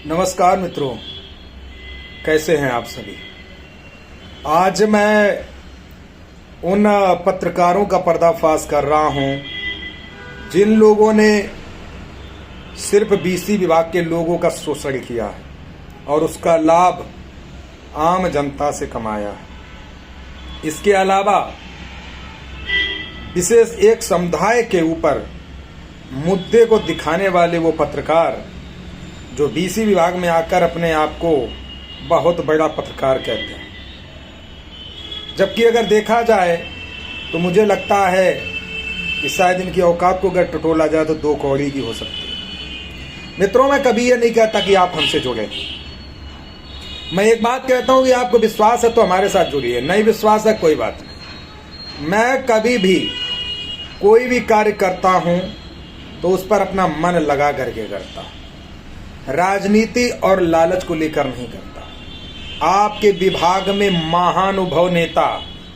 नमस्कार मित्रों, कैसे हैं आप सभी। आज मैं उन पत्रकारों का पर्दाफाश कर रहा हूं जिन लोगों ने सिर्फ बीसी विभाग के लोगों का शोषण किया है और उसका लाभ आम जनता से कमाया है। इसके अलावा विशेष एक समुदाय के ऊपर मुद्दे को दिखाने वाले वो पत्रकार जो बीसी विभाग में आकर अपने आप को बहुत बड़ा पत्रकार कहते हैं, जबकि अगर देखा जाए तो मुझे लगता है कि शायद इनकी औकात को अगर टटोला जाए तो दो कौड़ी की हो सकती है। मित्रों, मैं कभी ये नहीं कहता कि आप हमसे जुड़े। मैं एक बात कहता हूं कि आपको विश्वास है तो हमारे साथ जुड़िए, नहीं विश्वास है कोई बात नहीं। मैं कभी भी कोई भी कार्य करता हूं तो उस पर अपना मन लगा करके करता हूं, राजनीति और लालच को लेकर नहीं करता। आपके विभाग में महानुभव नेता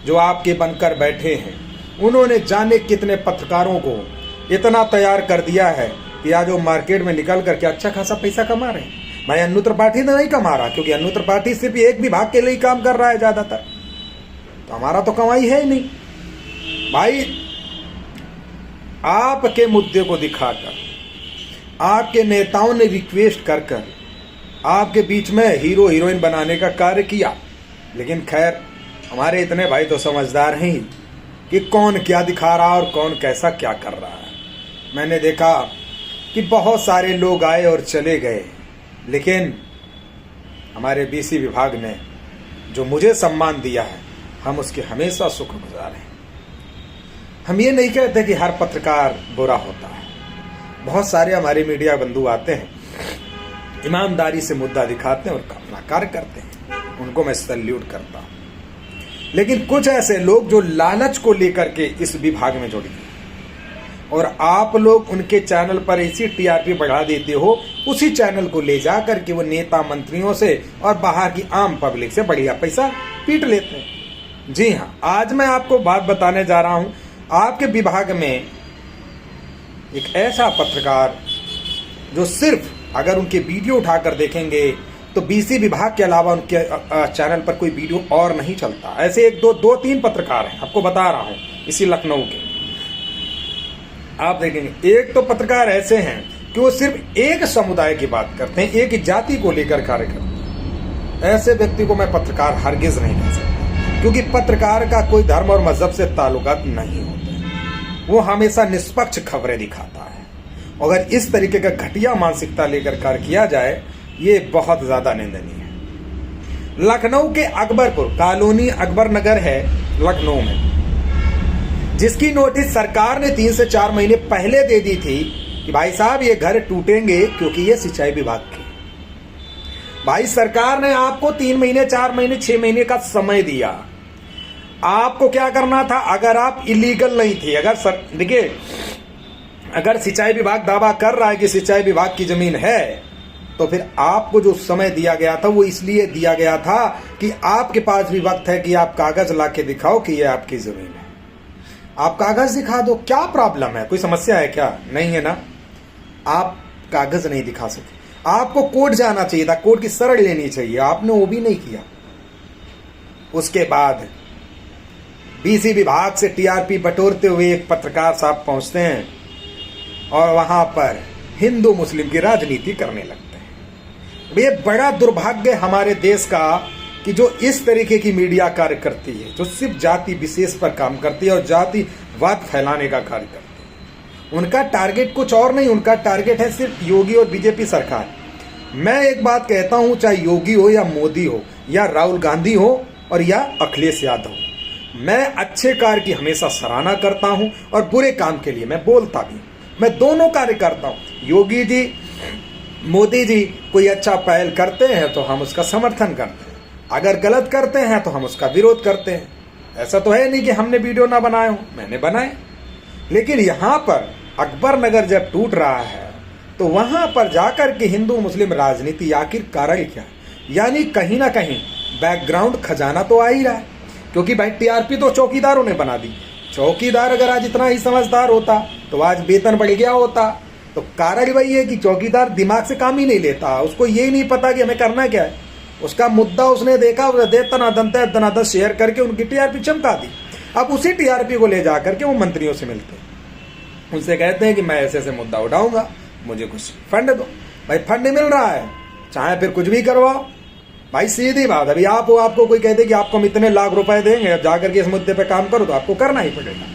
जो आपके बनकर बैठे हैं, उन्होंने जाने कितने पत्रकारों को इतना तैयार कर दिया है कि आज वो मार्केट में निकल करके अच्छा खासा पैसा कमा रहे हैं। भाई अन्नू त्रिपाठी तो नहीं कमा रहा, क्योंकि अन्नू त्रिपाठी सिर्फ एक विभाग के लिए काम कर रहा है ज्यादातर, तो हमारा तो कमाई है ही नहीं। भाई आपके मुद्दे को दिखाकर आपके नेताओं ने रिक्वेस्ट कर कर आपके बीच में हीरो हीरोइन बनाने का कार्य किया, लेकिन खैर हमारे इतने भाई तो समझदार हैं कि कौन क्या दिखा रहा और कौन कैसा क्या कर रहा है। मैंने देखा कि बहुत सारे लोग आए और चले गए, लेकिन हमारे बीसी विभाग ने जो मुझे सम्मान दिया है, हम उसके हमेशा शुक्रगुजार हैं। हम ये नहीं कहते कि हर पत्रकार बुरा होता है। बहुत सारे हमारे मीडिया बंधु आते हैं, ईमानदारी से मुद्दा दिखाते हैं और अपना कार्य करते हैं, उनको मैं सैल्यूट करता हूं। लेकिन कुछ ऐसे लोग जो लालच को लेकर के इस विभाग में जुड़ गए और आप लोग उनके चैनल पर ऐसी टीआरपी बढ़ा देते हो, उसी चैनल को ले जा करके वो नेता मंत्रियों से और बाहर की आम पब्लिक से बढ़िया पैसा पीट लेते हैं। जी हाँ, आज मैं आपको बात बताने जा रहा हूं। आपके विभाग में एक ऐसा पत्रकार जो सिर्फ अगर उनके वीडियो उठाकर देखेंगे तो बीसी विभाग के अलावा उनके चैनल पर कोई वीडियो और नहीं चलता। ऐसे एक दो तीन पत्रकार हैं, आपको बता रहा हूं, इसी लखनऊ के। आप देखेंगे एक तो पत्रकार ऐसे हैं कि वो सिर्फ एक समुदाय की बात करते हैं, एक जाति को लेकर कार्य करते हैं। ऐसे व्यक्ति को मैं पत्रकार हरगिज नहीं कह सकता, क्योंकि पत्रकार का कोई धर्म और मजहब से ताल्लुकात नहीं होता। वो हमेशा निष्पक्ष खबरें दिखाता है। अगर इस तरीके का घटिया मानसिकता लेकर कार्य किया जाए, ये बहुत ज्यादा निंदनीय है। लखनऊ के अकबरपुर कॉलोनी अकबर नगर है लखनऊ में, जिसकी नोटिस सरकार ने 3 से 4 महीने पहले दे दी थी कि भाई साहब ये घर टूटेंगे क्योंकि ये सिंचाई विभाग के। भाई सरकार ने आपको 3 महीने 4 महीने 6 महीने का समय दिया। आपको क्या करना था? अगर आप इलीगल नहीं थे, अगर देखिए, अगर सिंचाई विभाग दावा कर रहा है कि सिंचाई विभाग की जमीन है, तो फिर आपको जो समय दिया गया था वो इसलिए दिया गया था कि आपके पास भी वक्त है कि आप कागज ला के दिखाओ कि यह आपकी जमीन है। आप कागज दिखा दो, क्या प्रॉब्लम है? कोई समस्या है क्या? नहीं है ना। आप कागज नहीं दिखा सके, आपको कोर्ट जाना चाहिए था, कोर्ट की शरण लेनी चाहिए, आपने वो भी नहीं किया। उसके बाद बीसी विभाग से टीआरपी बटोरते हुए एक पत्रकार साहब पहुंचते हैं और वहां पर हिंदू मुस्लिम की राजनीति करने लगते हैं। ये बड़ा दुर्भाग्य हमारे देश का कि जो इस तरीके की मीडिया कार्य करती है, जो सिर्फ जाति विशेष पर काम करती है और जातिवाद फैलाने का कार्य करती है। उनका टारगेट कुछ और नहीं, उनका टारगेट है सिर्फ योगी और बीजेपी सरकार। मैं एक बात कहता हूं, चाहे योगी हो या मोदी हो या राहुल गांधी हो और या अखिलेश यादव, मैं अच्छे कार्य की हमेशा सराहना करता हूं और बुरे काम के लिए मैं बोलता भी। मैं दोनों कार्य करता हूं। योगी जी, मोदी जी कोई अच्छा पहल करते हैं तो हम उसका समर्थन करते हैं, अगर गलत करते हैं तो हम उसका विरोध करते हैं। ऐसा तो है नहीं कि हमने वीडियो ना बनाए हो, मैंने बनाए। लेकिन यहां पर अकबर नगर जब टूट रहा है तो वहां पर जाकर के हिंदू मुस्लिम राजनीति आखिर कारण क्या है? यानी कहीं ना कहीं बैकग्राउंड खजाना तो आ ही रहा है, क्योंकि भाई टीआरपी तो चौकीदारों ने बना दी। चौकीदार अगर आज इतना ही समझदार होता तो आज वेतन बढ़ गया होता, तो कारण वही है कि चौकीदार दिमाग से काम ही नहीं लेता, उसको यही नहीं पता कि हमें करना क्या है। उसका मुद्दा उसने देखा, उसने दनादन शेयर करके उनकी टीआरपी चमका दी। अब उसी टीआरपी को ले जा करके वो मंत्रियों से मिलते हैं, उनसे कहते हैं कि मैं ऐसे ऐसे मुद्दा उठाऊंगा, मुझे कुछ फंड दो। भाई फंड मिल रहा है, चाहे फिर कुछ भी करवाओ। भाई सीधी बात, अभी आपको कोई कहते कि आपको हम इतने लाख रुपए देंगे, अब जाकर के इस मुद्दे पे काम करो, तो आपको करना ही पड़ेगा।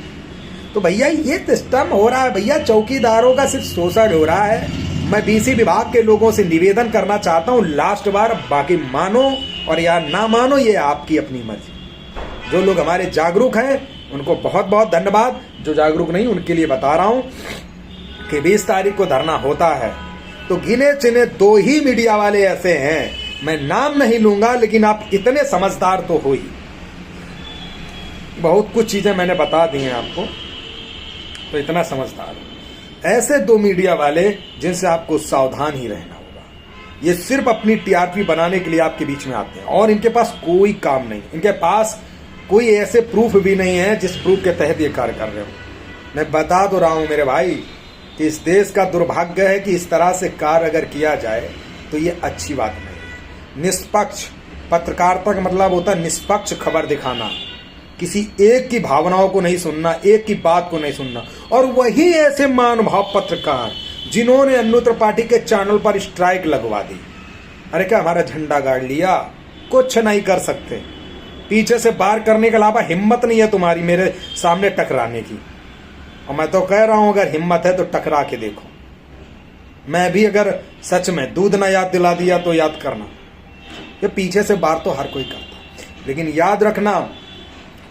तो भैया ये सिस्टम हो रहा है, भैया चौकीदारों का सिर्फ शोषण हो रहा है। मैं बीसी विभाग के लोगों से निवेदन करना चाहता हूं लास्ट बार, बाकी मानो और या ना मानो ये आपकी अपनी मर्जी। जो लोग हमारे जागरूक हैं उनको बहुत बहुत धन्यवाद, जो जागरूक नहीं उनके लिए बता रहा हूं कि 20 तारीख को धरना होता है। तो गिने चुने 2 ही मीडिया वाले ऐसे हैं, मैं नाम नहीं लूंगा, लेकिन आप इतने समझदार तो हो ही, बहुत कुछ चीजें मैंने बता दी हैं आपको, तो इतना समझदार ऐसे 2 मीडिया वाले जिनसे आपको सावधान ही रहना होगा। ये सिर्फ अपनी टीआरपी बनाने के लिए आपके बीच में आते हैं और इनके पास कोई काम नहीं, इनके पास कोई ऐसे प्रूफ भी नहीं है जिस प्रूफ के तहत ये कार्य कर रहे हो। मैं बता तो रहा हूं मेरे भाई कि इस देश का दुर्भाग्य है कि इस तरह से कार्य अगर किया जाए तो ये अच्छी बात नहीं है। निष्पक्ष पत्रकारिता का मतलब होता है निष्पक्ष खबर दिखाना, किसी एक की भावनाओं को नहीं सुनना, एक की बात को नहीं सुनना। और वही ऐसे महानुभाव पत्रकार जिन्होंने अन्नू त्रिपाठी के चैनल पर स्ट्राइक लगवा दी। अरे क्या हमारा झंडा गाड़ लिया, कुछ नहीं कर सकते, पीछे से बार करने के अलावा हिम्मत नहीं है तुम्हारी मेरे सामने टकराने की। और मैं तो कह रहा हूं अगर हिम्मत है तो टकरा के देखो। मैं भी अगर सच में दूध ना याद दिला दिया तो याद करना, ये पीछे से बार तो हर कोई करता, लेकिन याद रखना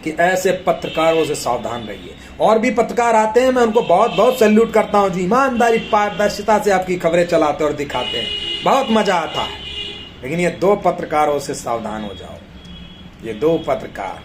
कि ऐसे पत्रकारों से सावधान रहिए। और भी पत्रकार आते हैं, मैं उनको बहुत बहुत सैल्यूट करता हूं जी, ईमानदारी पारदर्शिता से आपकी खबरें चलाते और दिखाते हैं, बहुत मजा आता है। लेकिन ये 2 पत्रकारों से सावधान हो जाओ। ये 2 पत्रकार,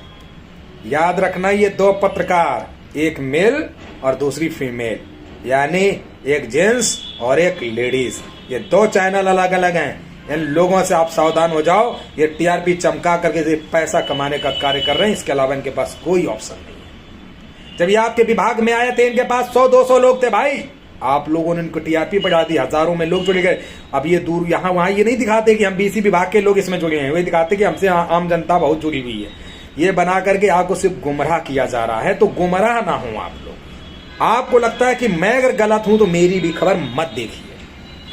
याद रखना, ये 2 पत्रकार, एक मेल और दूसरी फीमेल, यानी एक जेंट्स और एक लेडीज, ये 2 चैनल अलग अलग हैं। इन लोगों से आप सावधान हो जाओ। ये टीआरपी चमका करके पैसा कमाने का कार्य कर रहे हैं, इसके अलावा इनके पास कोई ऑप्शन नहीं है। जब ये आपके विभाग में आए थे इनके पास 100-200 लोग थे भाई, आप लोगों ने इनको टीआरपी बढ़ा दी, हजारों में लोग जुड़ गए। अब ये दूर यहाँ वहां ये नहीं दिखाते कि हम बीसी विभाग के लोग इसमें जुड़े हैं, वही दिखाते कि हमसे आम जनता बहुत जुड़ी हुई है। ये बना करके आपको सिर्फ गुमराह किया जा रहा है। तो गुमराह ना हो आप लोग। आपको लगता है कि मैं अगर गलत हूं तो मेरी भी खबर मत देखिए,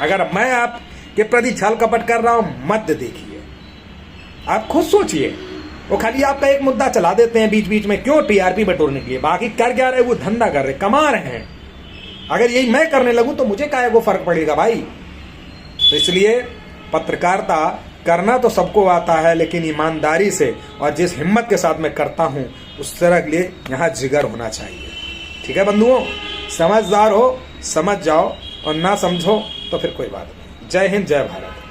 अगर मैं आपके प्रति छल कपट कर रहा हूं मत देखिए। आप खुद सोचिए, वो खाली आपका एक मुद्दा चला देते हैं बीच बीच में, क्यों? टीआरपी बटोरने के लिए। बाकी कर क्या रहे, वो धंधा कर रहे, कमा रहे हैं। अगर यही मैं करने लगूं तो मुझे काहे को फर्क पड़ेगा भाई। तो इसलिए पत्रकारिता करना तो सबको आता है, लेकिन ईमानदारी से और जिस हिम्मत के साथ मैं करता हूं उस तरह के लिए यहां जिगर होना चाहिए। ठीक है बंधुओं, समझदार हो, समझ जाओ, और ना समझो तो फिर कोई बात नहीं। जय हिंद, जय भारत।